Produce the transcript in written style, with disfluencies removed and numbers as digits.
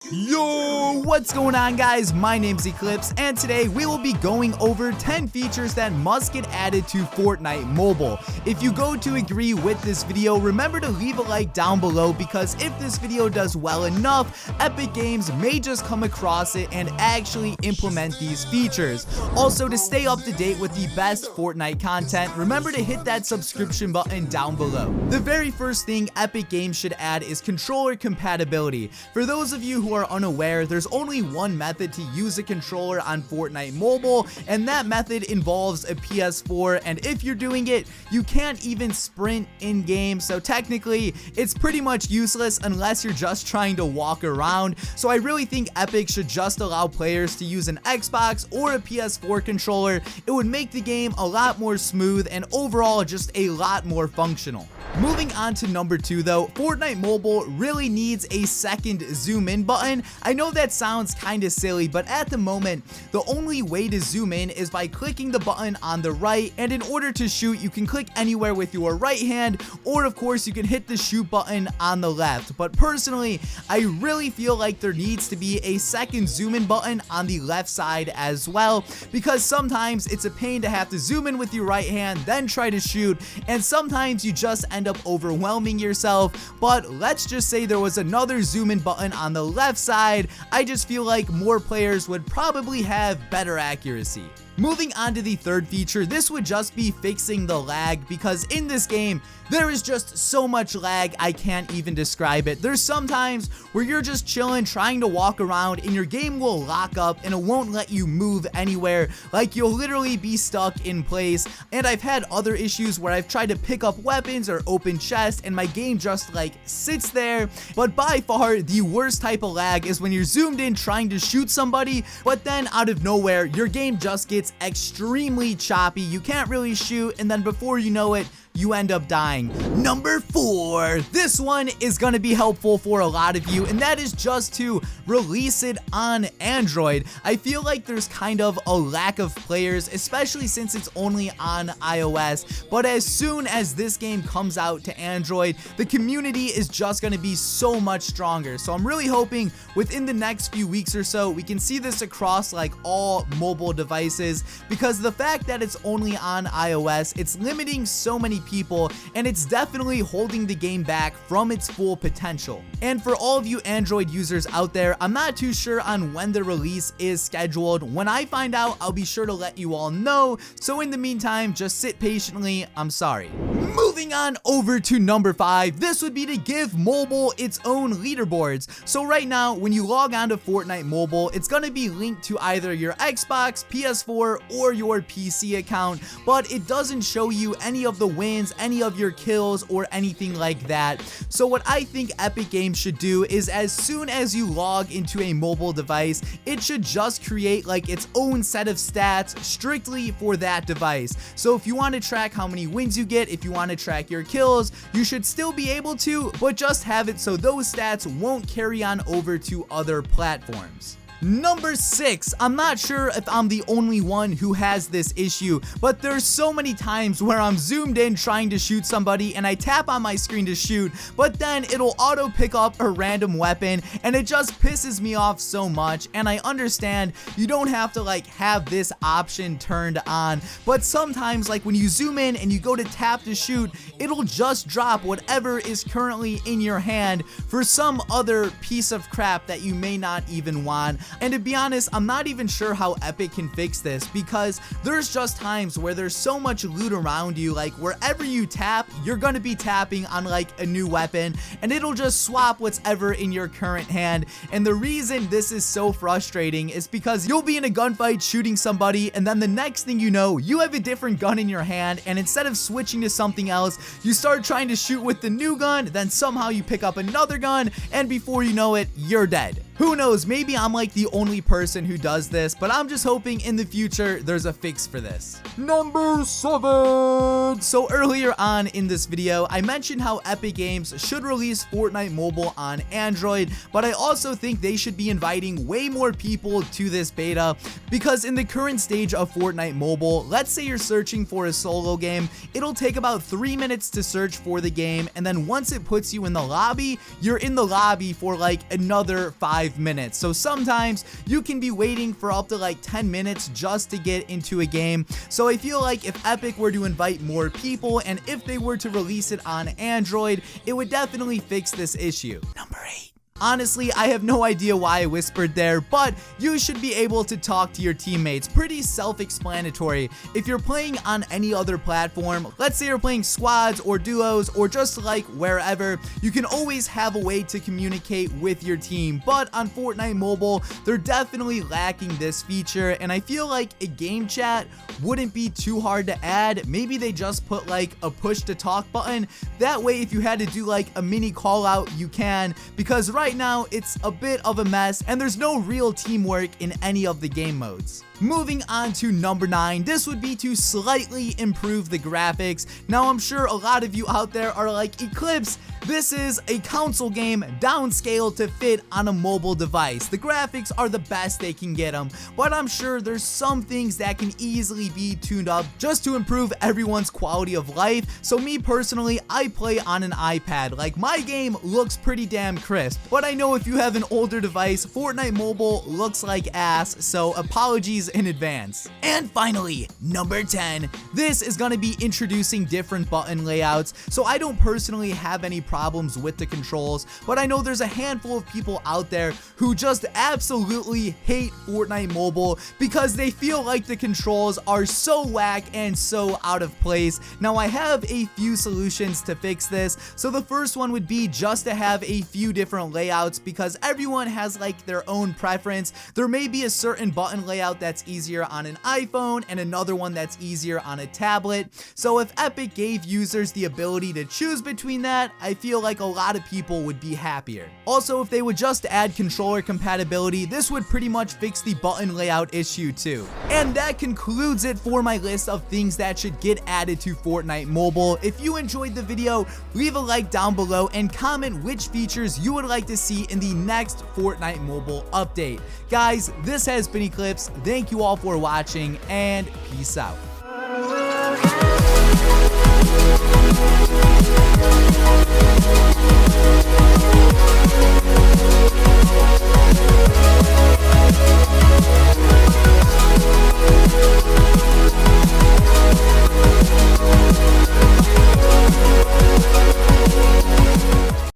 Yo, what's going on, guys? My name's Eclihpse, and today we will be going over 10 features that must get added to Fortnite Mobile. If you go to agree with this video, remember to leave a like down below, because if this video does well enough, Epic Games may just come across it and actually implement these features. Also, to stay up to date with the best Fortnite content, remember to hit that subscription button down below. The very first thing Epic Games should add is controller compatibility. For those of you who are unaware, there's only one method to use a controller on Fortnite Mobile, and that method involves a PS4, and if you're doing it, you can't even sprint in game, so technically it's pretty much useless unless you're just trying to walk around. So I really think Epic should just allow players to use an Xbox or a PS4 controller. It would make the game a lot more smooth and overall just a lot more functional. Moving on to number 2 though, Fortnite Mobile really needs a second zoom in button. I know that sounds kinda silly, but at the moment, the only way to zoom in is by clicking the button on the right, and in order to shoot, you can click anywhere with your right hand, or of course you can hit the shoot button on the left. But personally, I really feel like there needs to be a second zoom in button on the left side as well, because sometimes it's a pain to have to zoom in with your right hand, then try to shoot, and sometimes you just end up overwhelming yourself. But let's just say there was another zoom in button on the left side, I just feel like more players would probably have better accuracy. Moving on to the third feature, this would just be fixing the lag, because in this game, there is just so much lag, I can't even describe it. There's sometimes where you're just chilling, trying to walk around, and your game will lock up and it won't let you move anywhere. Like, you'll literally be stuck in place. And I've had other issues where I've tried to pick up weapons or open chests and my game just like sits there. But by far, the worst type of lag is when you're zoomed in trying to shoot somebody, but then out of nowhere, your game just gets extremely choppy. You can't really shoot, and then before you know it, you end up dying. Number 4, this one is going to be helpful for a lot of you, and that is just to release it on Android. I feel like there's kind of a lack of players, especially since it's only on iOS, but as soon as this game comes out to Android, the community is just going to be so much stronger. So I'm really hoping within the next few weeks or so, we can see this across like all mobile devices, because the fact that it's only on iOS, it's limiting so many people, and it's definitely holding the game back from its full potential. And for all of you Android users out there, I'm not too sure on when the release is scheduled. When I find out, I'll be sure to let you all know. So in the meantime, just sit patiently. I'm sorry. Moving on over to number 5, this would be to give mobile its own leaderboards. So right now, when you log on to Fortnite Mobile, it's going to be linked to either your Xbox, PS4, or your PC account, but it doesn't show you any of the wins, any of your kills, or anything like that. So what I think Epic Games should do is, as soon as you log into a mobile device, it should just create like its own set of stats strictly for that device. So if you want to track how many wins you get, if you want to track your kills, you should still be able to, but just have it so those stats won't carry on over to other platforms. Number 6, I'm not sure if I'm the only one who has this issue, but there's so many times where I'm zoomed in trying to shoot somebody and I tap on my screen to shoot, but then it'll auto pick up a random weapon, and it just pisses me off so much. And I understand you don't have to like have this option turned on, but sometimes like when you zoom in and you go to tap to shoot, it'll just drop whatever is currently in your hand for some other piece of crap that you may not even want. And to be honest, I'm not even sure how Epic can fix this, because there's just times where there's so much loot around you, like wherever you tap, you're gonna be tapping on like a new weapon, and it'll just swap what's ever in your current hand. And the reason this is so frustrating is because you'll be in a gunfight shooting somebody, and then the next thing you know, you have a different gun in your hand, and instead of switching to something else, you start trying to shoot with the new gun, then somehow you pick up another gun, and before you know it, you're dead. Who knows, maybe I'm like the only person who does this, but I'm just hoping in the future there's a fix for this. Number 7. So earlier on in this video, I mentioned how Epic Games should release Fortnite Mobile on Android, but I also think they should be inviting way more people to this beta, because in the current stage of Fortnite Mobile, let's say you're searching for a solo game, it'll take about 3 minutes to search for the game, and then once it puts you in the lobby, you're in the lobby for like another 5 5 minutes. So sometimes you can be waiting for up to like 10 minutes just to get into a game. So I feel like if Epic were to invite more people and if they were to release it on Android, it would definitely fix this issue. Number 8. Honestly, I have no idea why I whispered there, but you should be able to talk to your teammates. Pretty self-explanatory. If you're playing on any other platform, let's say you're playing squads or duos or just like wherever, you can always have a way to communicate with your team. But on Fortnite Mobile, they're definitely lacking this feature, and I feel like a game chat wouldn't be too hard to add. Maybe they just put like a push to talk button. That way, if you had to do like a mini call out, you can, because right now it's a bit of a mess and there's no real teamwork in any of the game modes. Moving on to number 9, this would be to slightly improve the graphics. Now I'm sure a lot of you out there are like, Eclipse, this is a console game downscaled to fit on a mobile device. The graphics are the best they can get them, but I'm sure there's some things that can easily be tuned up just to improve everyone's quality of life. So me personally, I play on an iPad. Like, my game looks pretty damn crisp, but I know if you have an older device, Fortnite Mobile looks like ass, so apologies in advance. And finally, number 10, this is going to be introducing different button layouts. So I don't personally have any problems with the controls, but I know there's a handful of people out there who just absolutely hate Fortnite Mobile because they feel like the controls are so whack and so out of place. Now I have a few solutions to fix this. So the first one would be just to have a few different layouts, because everyone has like their own preference. There may be a certain button layout that's easier on an iPhone and another one that's easier on a tablet. So if Epic gave users the ability to choose between that, I feel like a lot of people would be happier. Also, if they would just add controller compatibility, this would pretty much fix the button layout issue too. And that concludes it for my list of things that should get added to Fortnite Mobile. If you enjoyed the video, leave a like down below and comment which features you would like to see in the next Fortnite Mobile update. Guys, this has been Eclihpse. Thank you all for watching, and peace out.